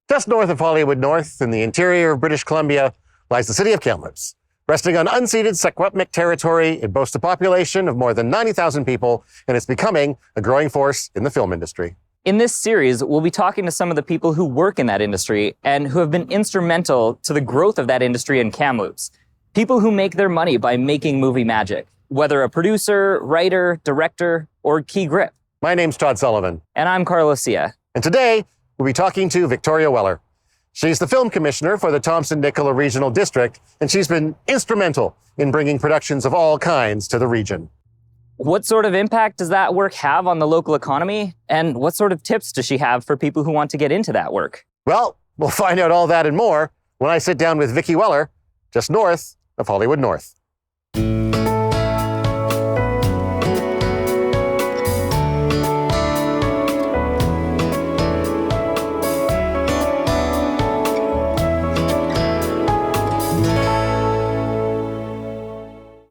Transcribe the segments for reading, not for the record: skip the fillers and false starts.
Just north of Hollywood North, in the interior of British Columbia, lies the city of Kamloops. Resting on unceded Secwepemc territory, it boasts a population of more than 90,000 people, and it's becoming a growing force in the film industry. In this series, we'll be talking to some of the people who work in that industry and who have been instrumental to the growth of that industry in Kamloops. People who make their money by making movie magic, whether a producer, writer, director, or key grip. My name's Todd Sullivan. And I'm Carlo. And today, we'll be talking to Victoria Weller. She's the film commissioner for the Thompson Nicola Regional District, and she's been instrumental in bringing productions of all kinds to the region. What sort of impact does that work have on the local economy? And what sort of tips does she have for people who want to get into that work? Well, we'll find out all that and more when I sit down with Vicki Weller, just north of Hollywood North.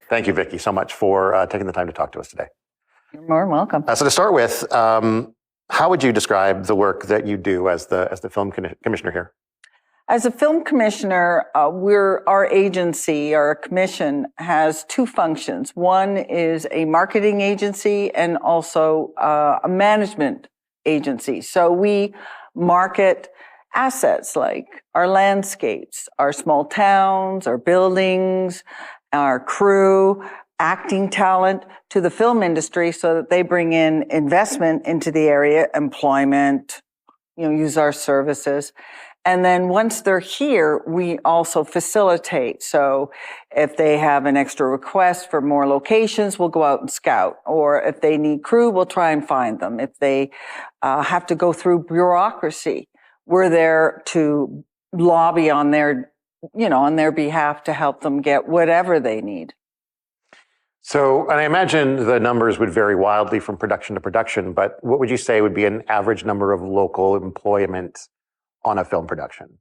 Thank you, Vicki, so much for taking the time to talk to us today. You're more than welcome. So to start with, how would you describe the work that you do as the film commissioner here? As a film commissioner, our agency, our commission, has two functions. One is a marketing agency and also a management agency. So we market assets like our landscapes, our small towns, our buildings, our crew, acting talent to the film industry so that they bring in investment into the area, employment, use our services. And then once they're here, we also facilitate. So if they have an extra request for more locations, we'll go out and scout. Or if they need crew, we'll try and find them. If they have to go through bureaucracy, we're there to lobby on their behalf to help them get whatever they need. So, and I imagine the numbers would vary wildly from production to production, but what would you say would be an average number of local employment on a film production?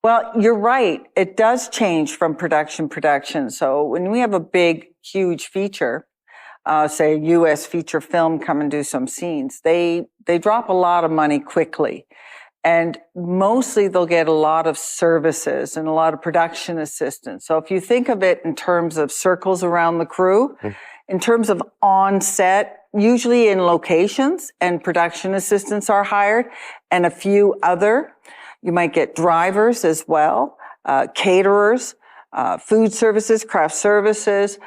Well, you're right. It does change from production. So when we have a big, huge feature, say a U.S. feature film come and do some scenes, they drop a lot of money quickly. And mostly they'll get a lot of services and a lot of production assistance. So if you think of it in terms of circles around the crew, in terms of on set, usually in locations, and production assistants are hired, and a few other. You might get drivers as well, caterers, food services, craft services,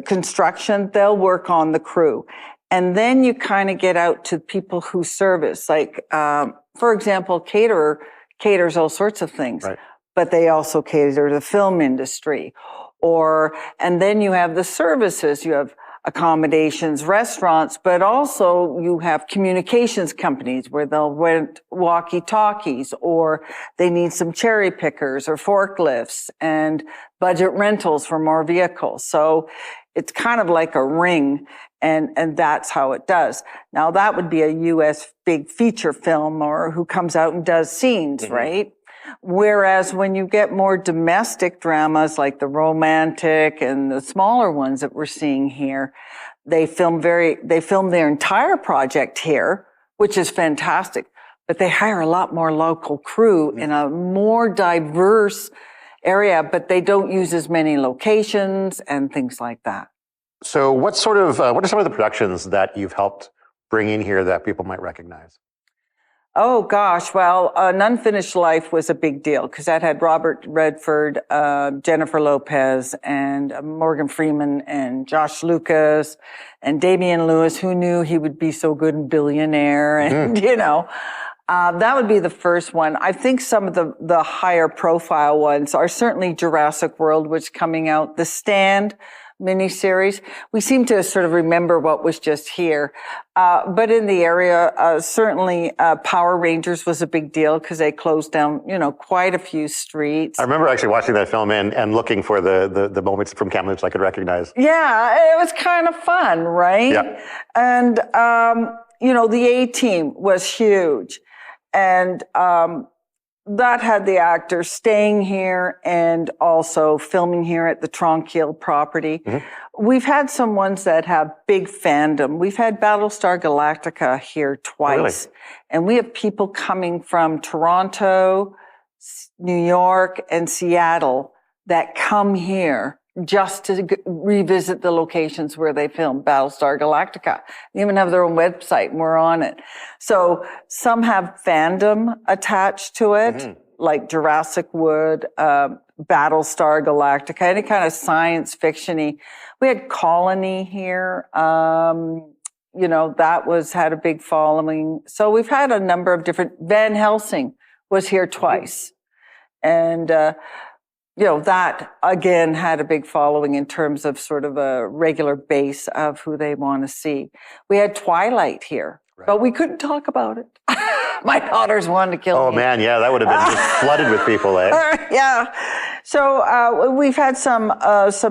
construction. They'll work on the crew. And then you kind of get out to people who service, like, for example, caterer caters all sorts of things, right, but they also cater to the film industry. And then you have the services, you have accommodations, restaurants, but also you have communications companies where they'll rent walkie-talkies, or they need some cherry pickers or forklifts and budget rentals for more vehicles. So it's kind of like a ring, and that's how it does. Now that would be a U.S. big feature film or who comes out and does scenes, right? Whereas when you get more domestic dramas like the romantic and the smaller ones that we're seeing here, they film their entire project here, which is fantastic, but they hire a lot more local crew in a more diverse area, but they don't use as many locations and things like that. So what are some of the productions that you've helped bring in here that people might recognize? Oh, gosh. Well, An Unfinished Life was a big deal because that had Robert Redford, Jennifer Lopez, and Morgan Freeman, and Josh Lucas, and Damian Lewis, who knew he would be so good in Billionaire. And, that would be the first one. I think some of the higher profile ones are certainly Jurassic World, which is coming out, The Stand miniseries. We seem to sort of remember what was just here. But in the area, certainly Power Rangers was a big deal because they closed down, quite a few streets. I remember actually watching that film and looking for the moments from Kamloops I could recognize. Yeah, it was kind of fun, right? Yeah. And, the A-Team was huge. And that had the actors staying here and also filming here at the Tronquil property. We've had some ones that have big fandom. We've had Battlestar Galactica here twice. Really? And we have people coming from Toronto, New York, and Seattle that come here just to revisit the locations where they filmed Battlestar Galactica. They even have their own website, and we're on it. So some have fandom attached to it, like Jurassic Wood, Battlestar Galactica, any kind of science fiction-y. We had Colony here. You know, that had a big following. So we've had a number of different. Van Helsing was here twice. And, you know, that again had a big following in terms of sort of a regular base of who they want to see. We had Twilight here, but we couldn't talk about it. My daughters wanted to kill me. Oh man, yeah, that would have been just flooded with people, eh? Yeah. So we've had some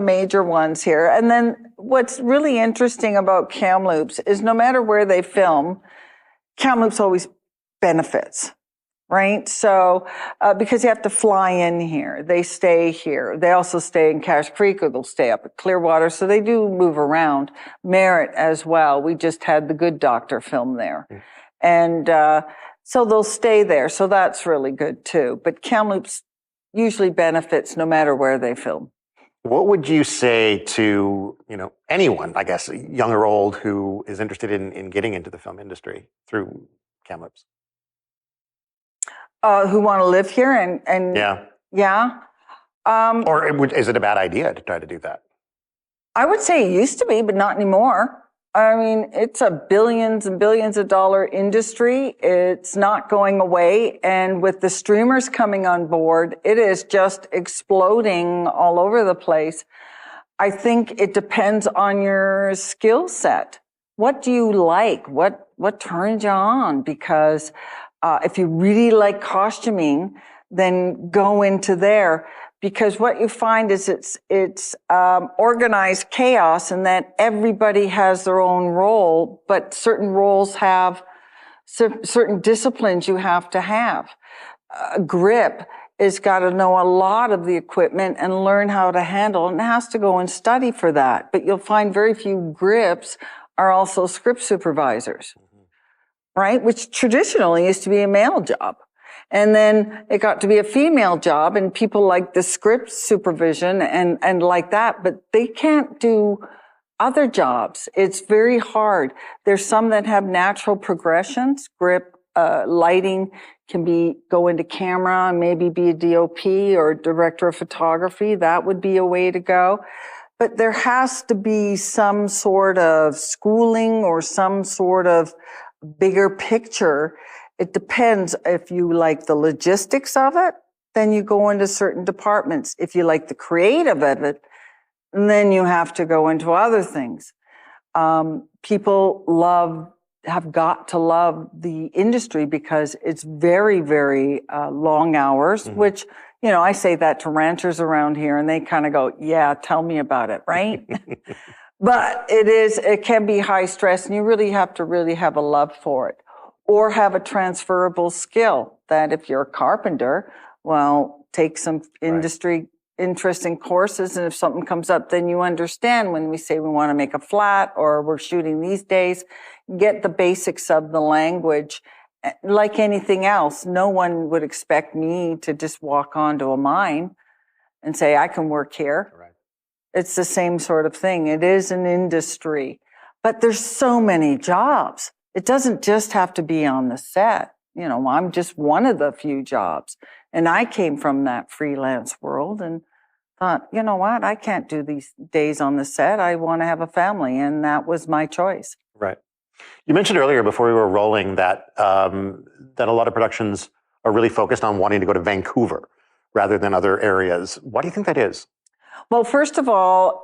major ones here. And then what's really interesting about Kamloops is no matter where they film, Kamloops always benefits. Right? So, because you have to fly in here, they stay here. They also stay in Cache Creek, or they'll stay up at Clearwater. So they do move around. Merritt as well. We just had The Good Doctor film there. And, so they'll stay there. So that's really good too. But Kamloops usually benefits no matter where they film. What would you say to, you know, anyone, I guess, young or old, who is interested in getting into the film industry through Kamloops? Who want to live here and yeah. Or is it a bad idea to try to do that? I would say it used to be, but not anymore. I mean, it's a billions and billions of dollar industry. It's not going away. And with the streamers coming on board, it is just exploding all over the place. I think it depends on your skill set. What do you like? What turns you on? Because if you really like costuming, then go into there. Because what you find is it's organized chaos, and that everybody has their own role, but certain roles have certain disciplines you have to have. Grip is got to know a lot of the equipment and learn how to handle, and has to go and study for that. But you'll find very few grips are also script supervisors. Right? Which traditionally used to be a male job. And then it got to be a female job, and people like the script supervision and like that, but they can't do other jobs. It's very hard. There's some that have natural progressions. Grip, lighting can go into camera and maybe be a DOP or director of photography. That would be a way to go. But there has to be some sort of schooling or some sort of bigger picture. It depends. If you like the logistics of it, then you go into certain departments. If you like the creative of it, then you have to go into other things. People have got to love the industry because it's very, very long hours, which, you know, I say that to ranchers around here and they kind of go, yeah, tell me about it, right? But it can be high stress, and you really have to have a love for it, or have a transferable skill that if you're a carpenter, well, take some industry interesting courses. And if something comes up, then you understand when we say we want to make a flat or we're shooting these days, get the basics of the language. Like anything else, no one would expect me to just walk onto a mine and say, I can work here. Right. It's the same sort of thing. It is an industry, but there's so many jobs. It doesn't just have to be on the set. You know, I'm just one of the few jobs. And I came from that freelance world and thought, you know what? I can't do these days on the set. I want to have a family. And that was my choice. Right. You mentioned earlier before we were rolling that that a lot of productions are really focused on wanting to go to Vancouver rather than other areas. Why do you think that is? Well, first of all,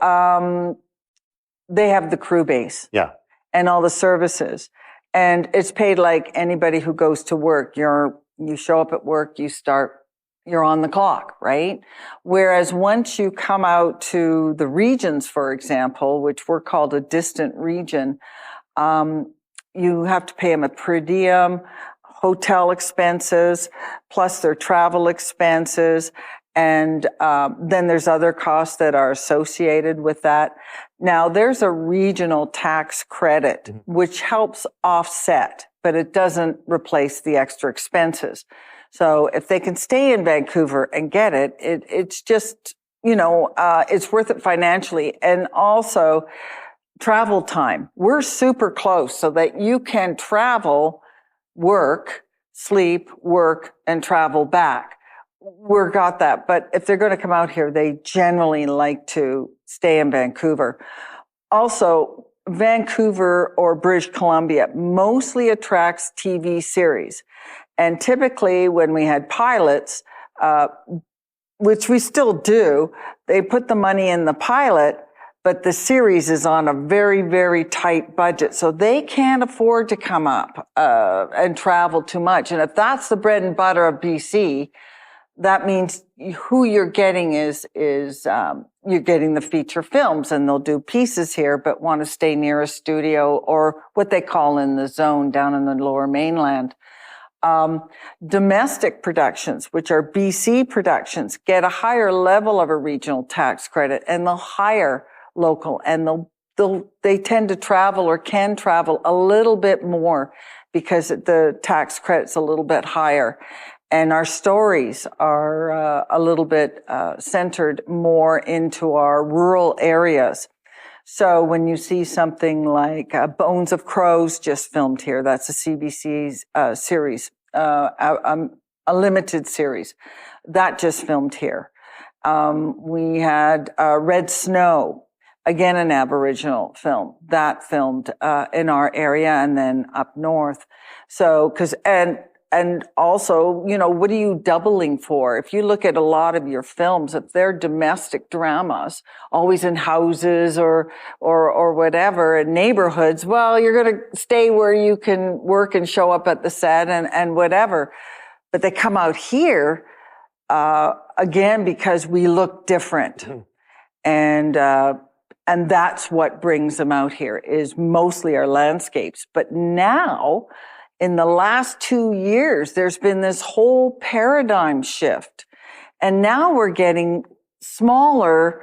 they have the crew base. Yeah. And all the services. And it's paid like anybody who goes to work. You show up at work, you're on the clock, right? Whereas once you come out to the regions, for example, which we're called a distant region, you have to pay them a per diem, hotel expenses, plus their travel expenses. And then there's other costs that are associated with that. Now, there's a regional tax credit, which helps offset, but it doesn't replace the extra expenses. So if they can stay in Vancouver and get it, it's just, it's worth it financially. And also travel time. We're super close so that you can travel, work, sleep, work, and travel back. We've got that. But if they're going to come out here, they generally like to stay in Vancouver. Also, Vancouver or British Columbia mostly attracts TV series. And typically when we had pilots, which we still do, they put the money in the pilot, but the series is on a very, very tight budget. So they can't afford to come up and travel too much. And if that's the bread and butter of BC, that means who you're getting is you're getting the feature films, and they'll do pieces here, but want to stay near a studio or what they call in the zone down in the Lower Mainland. Domestic productions, which are BC productions, get a higher level of a regional tax credit, and they'll hire local, and they tend to travel or can travel a little bit more because the tax credit's a little bit higher. And our stories are a little bit centered more into our rural areas. So when you see something like Bones of Crows just filmed here, that's a CBC's series, a limited series, that just filmed here. We had Red Snow, again an Aboriginal film, that filmed in our area and then up north. So, and also, what are you doubling for? If you look at a lot of your films, if they're domestic dramas, always in houses or whatever, in neighborhoods, well, you're going to stay where you can work and show up at the set and whatever. But they come out here, again, because we look different. And that's what brings them out here, is mostly our landscapes. But now, in the last 2 years, there's been this whole paradigm shift. And now we're getting smaller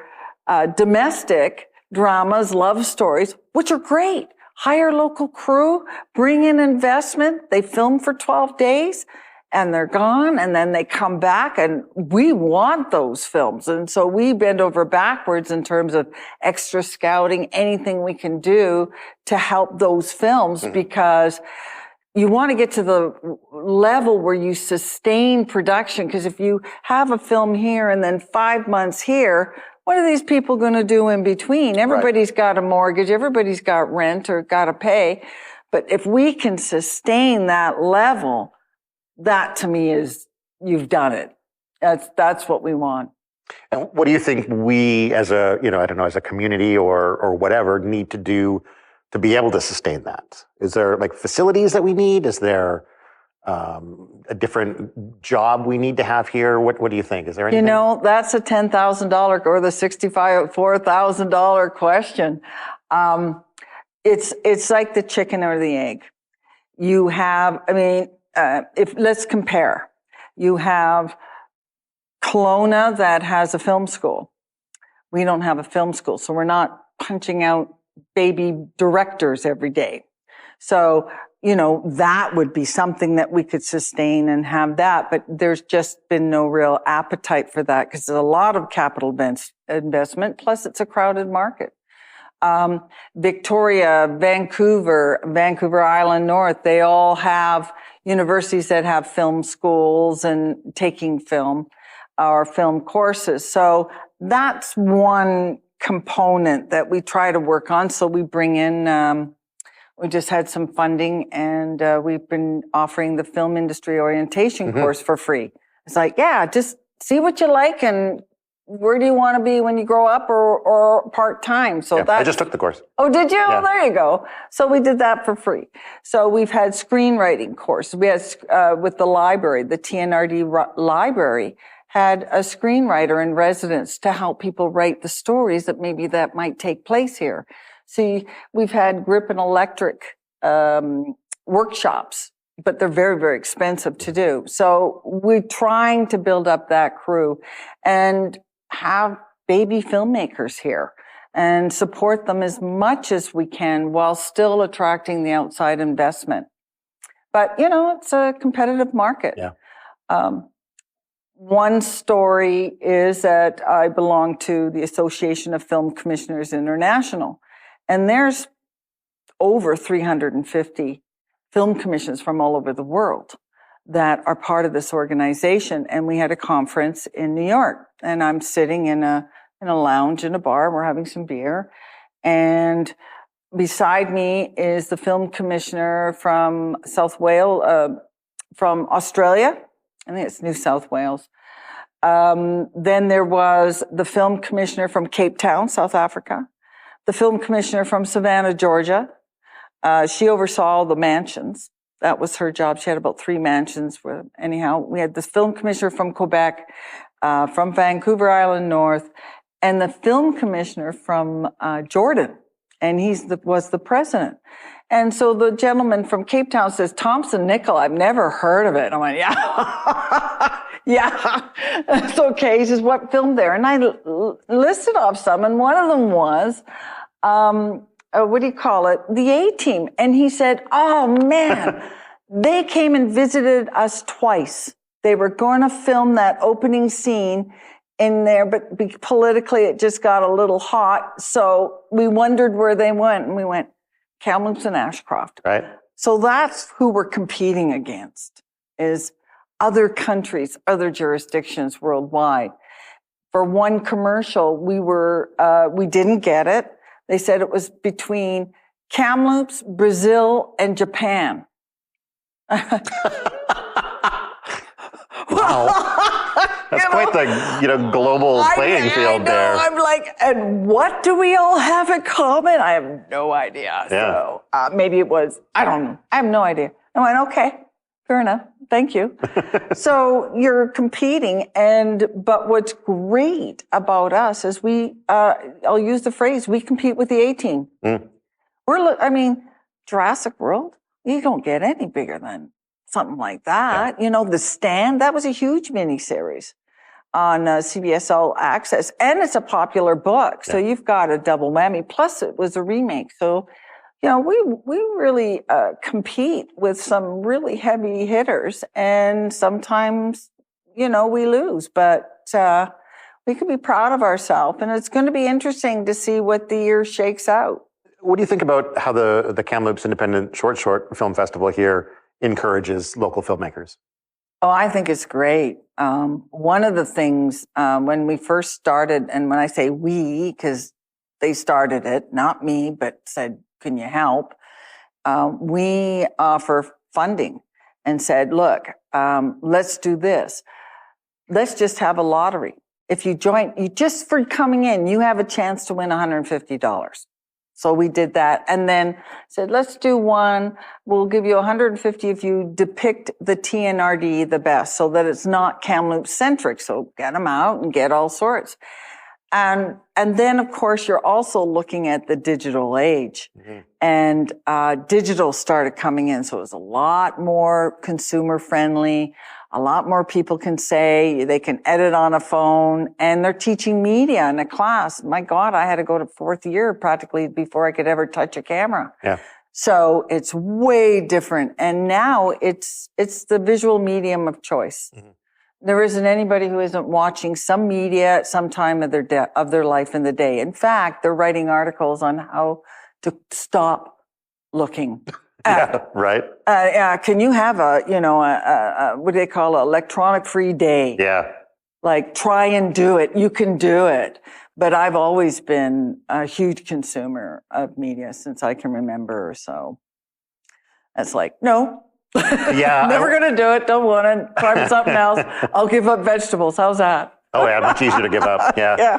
domestic dramas, love stories, which are great. Hire local crew, bring in investment. They film for 12 days and they're gone, and then they come back, and we want those films. And so we bend over backwards in terms of extra scouting, anything we can do to help those films, because you want to get to the level where you sustain production. Because if you have a film here and then 5 months here, what are these people going to do in between? Everybody's got a mortgage, everybody's got rent or got to pay. But if we can sustain that level, that to me is, you've done it. That's what we want. And what do you think we as a, as a community or whatever need to do to be able to sustain that? Is there facilities that we need? Is there a different job we need to have here? What do you think? Is there anything? That's a $10,000 or the $4,000 question. It's like the chicken or the egg. You have, let's compare. You have Kelowna that has a film school. We don't have a film school, so we're not punching out baby directors every day. So, that would be something that we could sustain and have that, but there's just been no real appetite for that because there's a lot of capital investment, plus it's a crowded market. Victoria, Vancouver Island North, they all have universities that have film schools and taking film or film courses. So that's one component that we try to work on. So we bring in, we just had some funding, and we've been offering the film industry orientation course for free. It's just see what you like and where do you want to be when you grow up, or part-time. So I just took the course. Oh, did you? Yeah. Oh, there you go. So we did that for free. So we've had screenwriting courses. We had with the library, the TNRD library had a screenwriter in residence to help people write the stories that might take place here. See, we've had grip and electric workshops, but they're very, very expensive to do. So we're trying to build up that crew and have baby filmmakers here and support them as much as we can while still attracting the outside investment. But, it's a competitive market. Yeah. One story is that I belong to the Association of Film Commissioners International, and there's over 350 film commissions from all over the world that are part of this organization. And we had a conference in New York, and I'm sitting in a lounge in a bar. We're having some beer, and beside me is the film commissioner from from Australia. I think it's New South Wales. Then there was the film commissioner from Cape Town, South Africa, the film commissioner from Savannah, Georgia. She oversaw all the mansions. That was her job. She had about 3 mansions. Anyhow, we had the film commissioner from Quebec, from Vancouver Island North, and the film commissioner from Jordan. And he was the president. And so the gentleman from Cape Town says, Thompson Nicola, I've never heard of it. I went, yeah, yeah, it's okay. He says, what film there? And I listed off some, and one of them was, what do you call it? The A-Team. And he said, oh man, they came and visited us twice. They were going to film that opening scene in there, but politically it just got a little hot. So we wondered where they went, and we went, Kamloops and Ashcroft. Right. So that's who we're competing against, is other countries, other jurisdictions worldwide. For one commercial, we didn't get it. They said it was between Kamloops, Brazil, and Japan. Wow. That's quite the global playing field there. I'm like, and what do we all have in common? I have no idea. Yeah. So maybe it was, I don't know. I have no idea. I went, okay, fair enough. Thank you. So you're competing, but what's great about us is I'll use the phrase, we compete with the A-Team. Jurassic World, you don't get any bigger than something like that. Yeah. The Stand, that was a huge miniseries on CBS All Access, and it's a popular book. So you've got a double whammy. Plus it was a remake. So, we really compete with some really heavy hitters, and sometimes, we lose, but we can be proud of ourselves, and it's going to be interesting to see what the year shakes out. What do you think about how the Kamloops Independent Short Film Festival here encourages local filmmakers? Oh, I think it's great. One of the things when we first started, and when I say we, because they started it, not me, but said, can you help? We offer funding and said, look, let's do this. Let's just have a lottery. If you join, just for coming in, you have a chance to win $150. So we did that, and then said, let's do one. We'll give you $150 if you depict the TNRD the best, so that it's not Kamloops centric. So get them out and get all sorts. And then, of course, you're also looking at the digital age. Mm-hmm. And digital started coming in, so it was a lot more consumer friendly. A lot more people can say, they can edit on a phone, and they're teaching media in a class. My God, I had to go to 4th year practically before I could ever touch a camera. Yeah. So it's way different. And now it's the visual medium of choice. Mm-hmm. There isn't anybody who isn't watching some media at some time of their life in the day. In fact, they're writing articles on how to stop looking. Yeah, right. Can you have what do they call it? Electronic free day? Yeah. Like, try and do it. You can do it. But I've always been a huge consumer of media since I can remember. So it's like, no. Yeah. Never going to do it. Don't want it. Try something else. I'll give up vegetables. How's that? Oh, yeah. Much easier to give up. Yeah. Yeah.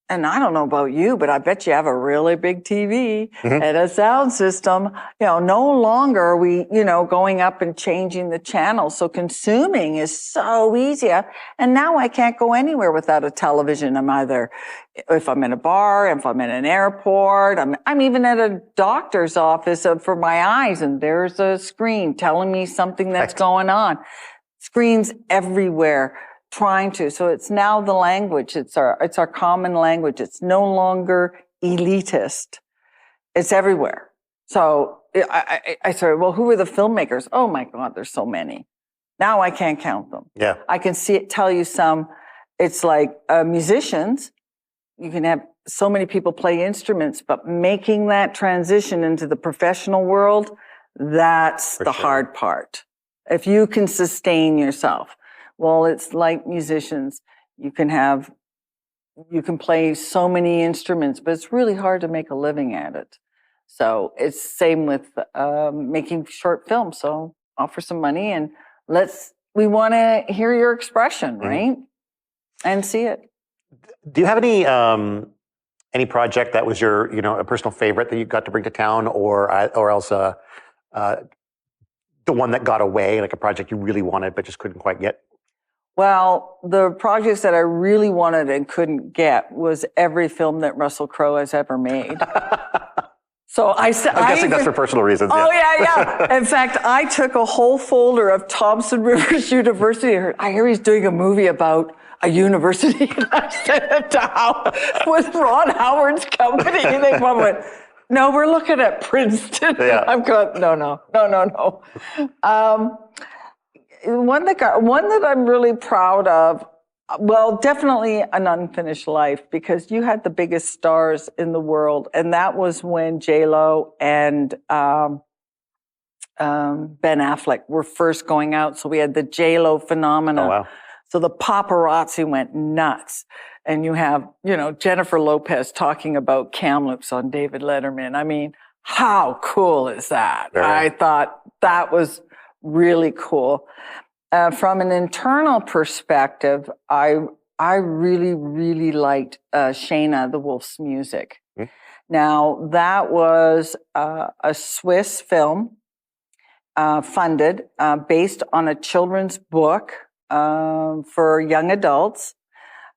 and I don't know about you, but I bet you have a really big TV and a sound system. No longer are we, going up and changing the channel. So consuming is so easier. And now I can't go anywhere without a television. If I'm in a bar, if I'm in an airport, I'm even at a doctor's office for my eyes, and there's a screen telling me something that's going on. Screens everywhere. So it's now the language. It's our common language. It's no longer elitist. It's everywhere. So I said, well, who are the filmmakers? Oh my God, there's so many. Now I can't count them. Yeah. I can tell you some. It's like musicians. You can have so many people play instruments, but making that transition into the professional world, that's the hard part. If you can sustain yourself. Well, it's like musicians. You can play so many instruments, but it's really hard to make a living at it. So it's same with making short films. So offer some money and we want to hear your expression, right? And see it. Do you have any project that was your, a personal favorite that you got to bring to town, or else the one that got away, like a project you really wanted but just couldn't quite get? Well, the projects that I really wanted and couldn't get was every film that Russell Crowe has ever made. So I'm guessing that's for personal reasons. Oh, yeah. In fact, I took a whole folder of Thompson Rivers University. I hear he's doing a movie about a university. And I sent it to with Ron Howard's company. And they went, no, we're looking at Princeton. Yeah. I'm going, no. One that I'm really proud of, well, definitely An Unfinished Life, because you had the biggest stars in the world, and that was when J-Lo and Ben Affleck were first going out. So we had the J-Lo phenomenon. Oh, wow. So the paparazzi went nuts. And you have, Jennifer Lopez talking about Kamloops on David Letterman. I mean, how cool is that? I thought that was really cool. From an internal perspective, I really, really liked Shayna the Wolf's Music. Now, that was a Swiss film funded based on a children's book for young adults.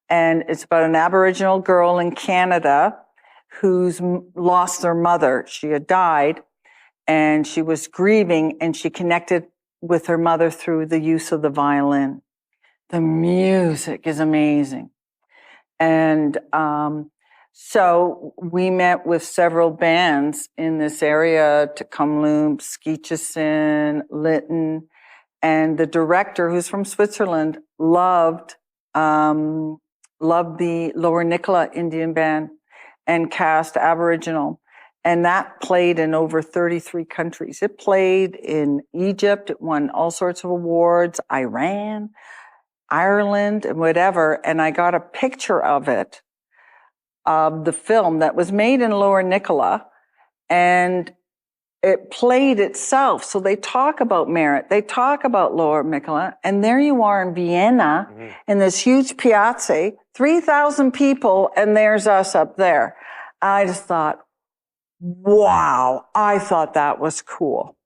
And it's about an Aboriginal girl in Canada who's lost their mother. She had died, and she was grieving, and she connected with her mother through the use of the violin. The music is amazing. And so we met with several bands in this area, to Kamloops, Skeetchison, Lytton, and the director, who's from Switzerland, loved the Lower Nicola Indian Band and cast Aboriginal. And that played in over 33 countries. It played in Egypt. It won all sorts of awards, Iran, Ireland, and whatever. And I got a picture of it, of the film that was made in Lower Nicola. And it played itself. So they talk about merit. They talk about Lower Nicola. And there you are in Vienna, in this huge piazza, 3,000 people, and there's us up there. I just thought, wow, I thought that was cool.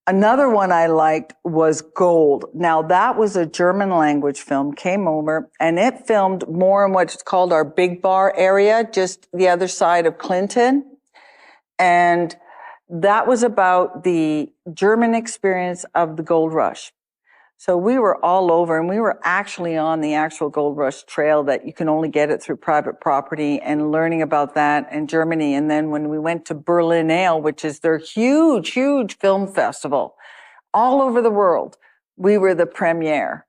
Another one I liked was Gold. Now, that was a German language film, came over, and it filmed more in what's called our Big Bar area, just the other side of Clinton. And that was about the German experience of the gold rush. So we were all over, and we were actually on the actual gold rush trail that you can only get it through private property, and learning about that in Germany. And then when we went to Berlinale, which is their huge, huge film festival all over the world, we were the premiere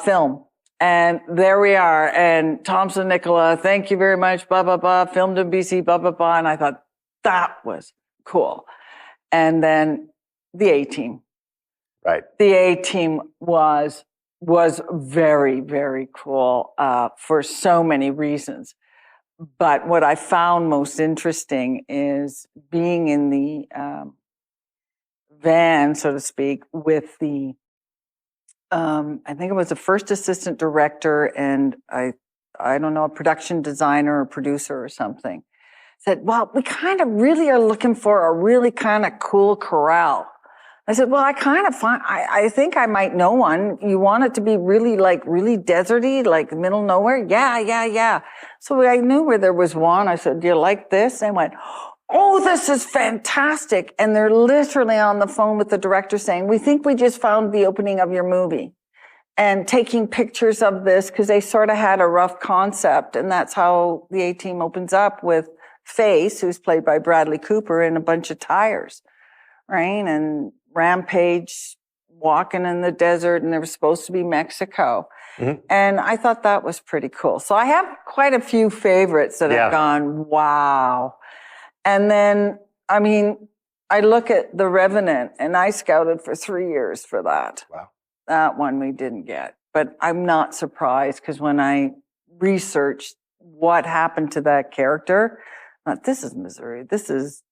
film. And there we are. And Thompson Nicola, thank you very much, blah, blah, blah, filmed in BC, blah, blah, blah. And I thought that was cool. And then the A-Team. Right. The A-Team was very, very cool for so many reasons. But what I found most interesting is being in the van, so to speak, with the, I think it was the first assistant director and I don't know, a production designer or producer or something, said, well, we kind of really are looking for a really kind of cool corral. I said, well, I think I might know one. You want it to be really deserty, like middle nowhere? Yeah. So I knew where there was one. I said, do you like this? They went, oh, this is fantastic. And they're literally on the phone with the director saying, we think we just found the opening of your movie. And taking pictures of this because they sort of had a rough concept. And that's how the A-Team opens up with Face, who's played by Bradley Cooper, and a bunch of tires, right? And Rampage walking in the desert, and they were supposed to be Mexico. Mm-hmm. And I thought that was pretty cool. So I have quite a few favorites that have gone, wow. And then, I mean, I look at The Revenant, and I scouted for 3 years for that. Wow. That one we didn't get. But I'm not surprised because when I researched what happened to that character, I thought, this is Missouri. This is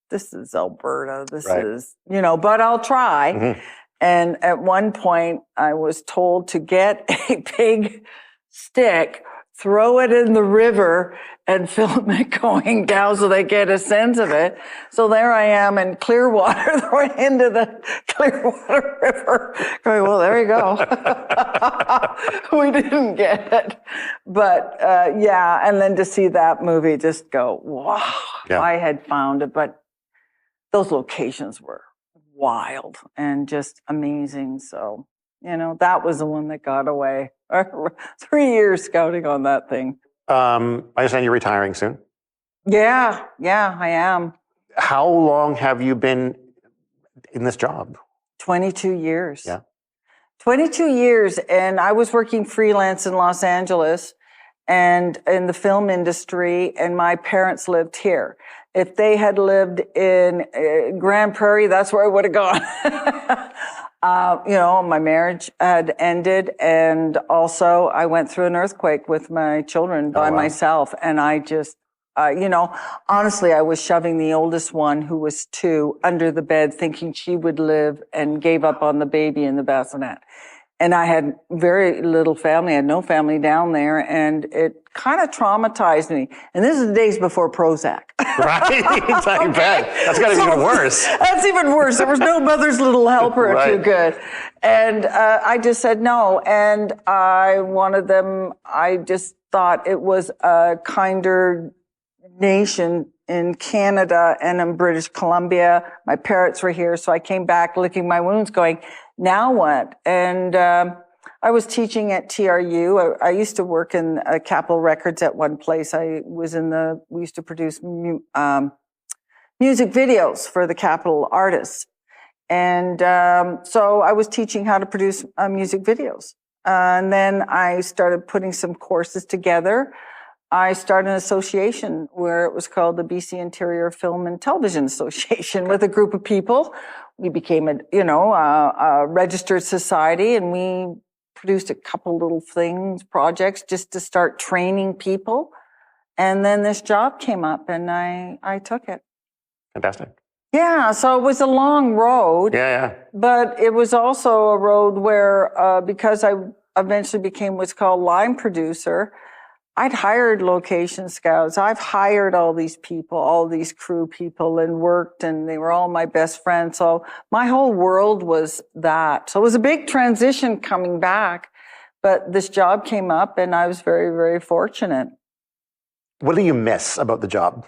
Alberta. This is, but I'll try. Mm-hmm. And at one point I was told to get a big stick, throw it in the river and film it going down so they get a sense of it. So there I am in Clearwater, throwing into the Clearwater River, going, well, there you go. We didn't get it. But and then to see that movie just go, wow, I had found it. But those locations were wild and just amazing. So, that was the one that got away. 3 years scouting on that thing. I understand you're retiring soon. Yeah, I am. How long have you been in this job? 22 years. Yeah. 22 years. And I was working freelance in Los Angeles and in the film industry, and my parents lived here. If they had lived in Grand Prairie, that's where I would have gone. My marriage had ended, and also I went through an earthquake with my children by myself. And I just, honestly, I was shoving the oldest one, who was 2, under the bed, thinking she would live, and gave up on the baby in the bassinet. And I had very little family. I had no family down there, and it kind of traumatized me. And this is the days before Prozac. Right? It's not bad. That's got to be even worse. That's even worse. There was no Mother's Little Helper too good. And I just said no. And I wanted them, I just thought it was a kinder nation in Canada and in British Columbia. My parents were here, so I came back licking my wounds going, now what? And I was teaching at TRU. I used to work in Capitol Records at one place. We used to produce music videos for the Capitol artists. And so I was teaching how to produce music videos. And then I started putting some courses together. I started an association where it was called the BC Interior Film and Television Association with a group of people. We became a registered society, and we produced a couple little projects just to start training people. And then this job came up, and I took it. Fantastic. Yeah, so it was a long road. Yeah. But it was also a road where, because I eventually became what's called line producer, I'd hired location scouts. I've hired all these people, all these crew people, and worked, and they were all my best friends. So my whole world was that. So it was a big transition coming back, but this job came up, and I was very, very fortunate. What do you miss about the job?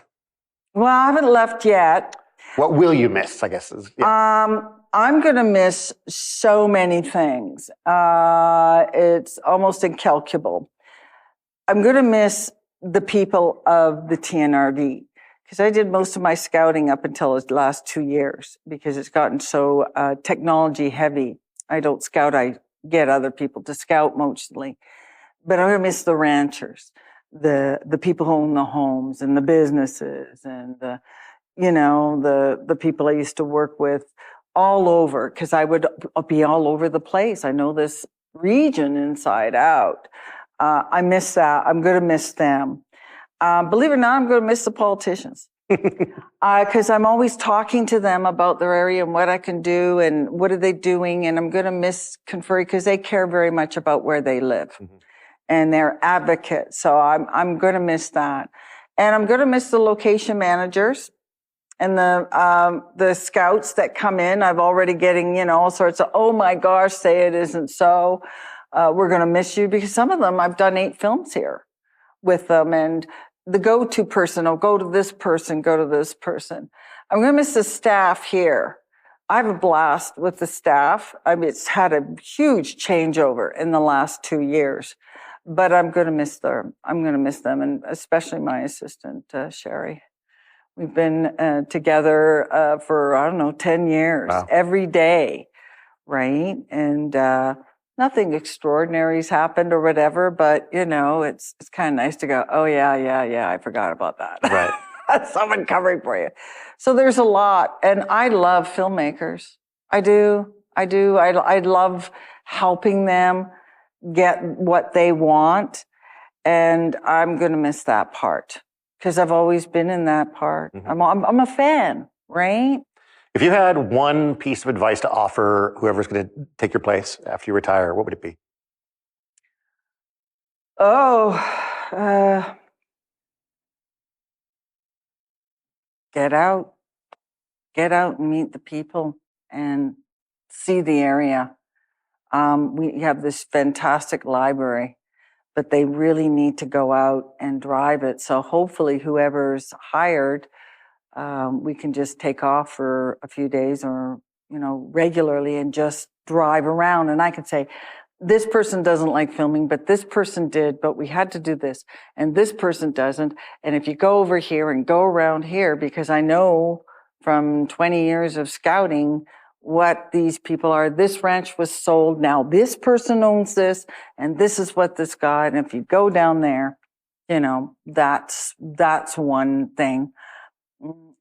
Well, I haven't left yet. What will you miss, I guess? I'm going to miss so many things. It's almost incalculable. I'm going to miss the people of the TNRD, because I did most of my scouting up until the last 2 years, because it's gotten so technology heavy. I don't scout, I get other people to scout mostly. But I'm going to miss the ranchers, the people who own the homes and the businesses, and the people I used to work with all over, because I would be all over the place. I know this region inside out. I miss that. I'm going to miss them. Believe it or not, I'm going to miss the politicians. Because I'm always talking to them about their area and what I can do and what are they doing. And I'm going to miss conferring, because they care very much about where they live. Mm-hmm. and they're advocates. So I'm going to miss that. And I'm going to miss the location managers and the scouts that come in. I've already getting, all sorts of, oh my gosh, say it isn't so. We're going to miss you, because some of them, I've done 8 films here with them, and the go-to person, go to this person, go to this person. I'm going to miss the staff here. I have a blast with the staff. I mean, it's had a huge changeover in the last 2 years, but I'm going to miss them. I'm going to miss them, and especially my assistant, Sherry. We've been together for, 10 years, Wow. every day, right? And nothing extraordinary's happened or whatever, but, it's kind of nice to go, oh, yeah, I forgot about that. Right. Someone covering for you. So there's a lot. And I love filmmakers. I do. I love helping them get what they want. And I'm going to miss that part, because I've always been in that part. Mm-hmm. I'm a fan, right? If you had one piece of advice to offer whoever's going to take your place after you retire, what would it be? Get out and meet the people and see the area. We have this fantastic library, but they really need to go out and drive it. So hopefully whoever's hired, we can just take off for a few days or, regularly, and just drive around. And I can say, this person doesn't like filming, but this person did, but we had to do this. And this person doesn't. And if you go over here and go around here, because I know from 20 years of scouting what these people are. This ranch was sold. Now this person owns this, and this is what this guy, and if you go down there, that's one thing.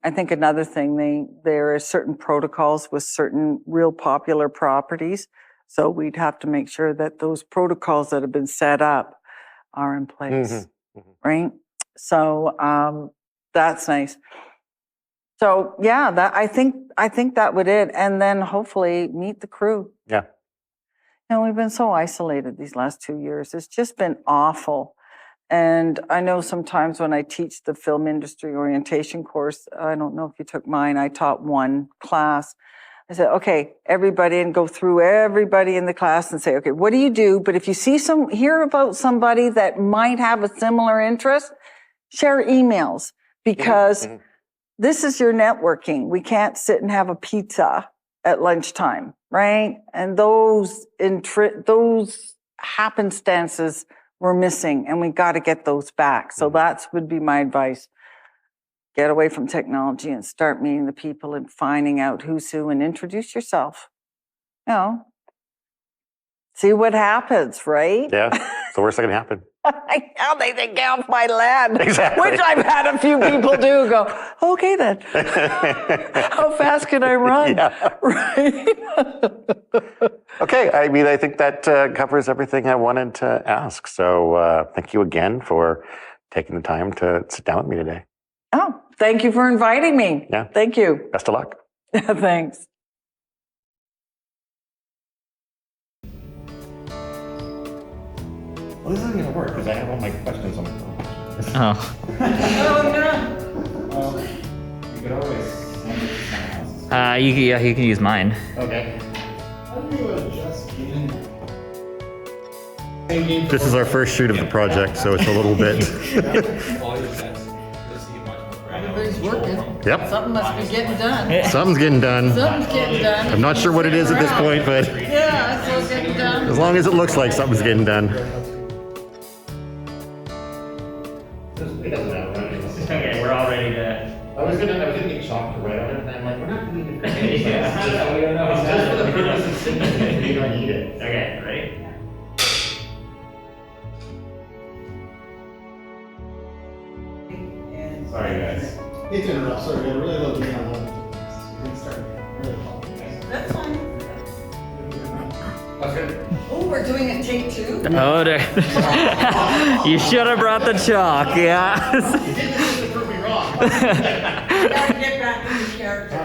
I think another thing, there are certain protocols with certain real popular properties. So we'd have to make sure that those protocols that have been set up are in place, Mm-hmm. Mm-hmm. right? So that's nice. So yeah, I think that would it, and then hopefully meet the crew. Yeah. We've been so isolated these last 2 years. It's just been awful. And I know sometimes when I teach the film industry orientation course, I don't know if you took mine, I taught one class. I said, okay, everybody, and go through everybody in the class and say, okay, what do you do? But if you hear about somebody that might have a similar interest, share emails, because this is your networking. We can't sit and have a pizza at lunchtime, right? And those happenstances we're missing, and we got to get those back. So that would be my advice. Get away from technology and start meeting the people and finding out who's who, and introduce yourself. See what happens, right? Yeah, it's the worst that can happen. Now they think get off my land. Exactly. Which I've had a few people do. Go, okay then. How fast can I run? Yeah. Right? Okay, I think that covers everything I wanted to ask. So thank you again for taking the time to sit down with me today. Oh, thank you for inviting me. Yeah. Thank you. Best of luck. Thanks. Well, this isn't going to work because I have all my questions on my phone. Oh. You could always send it to someone else. You can use mine. Okay. This is our first shoot of the project, so it's a little bit. Everybody's working. Yep. Something must be getting done. Something's getting done. Something's getting done. I'm not sure what it is at this point, but Yeah, it's all getting done. as long as it looks like something's getting done. Okay, we're all ready to. I was gonna get chalk to write on it, and I'm like, we're not gonna need it. Yeah, we don't know. It's just for the purpose of sitting there, you don't need it. Okay, ready? Sorry, guys. Hate to interrupt, sorry, I really love being on one. Start. Really apologize. That's fine. That's good. Oh, we're doing a take two? Oh, there. You should have brought the chalk, yeah. You did this to prove me wrong. Gotta get back into character.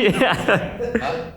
Yeah.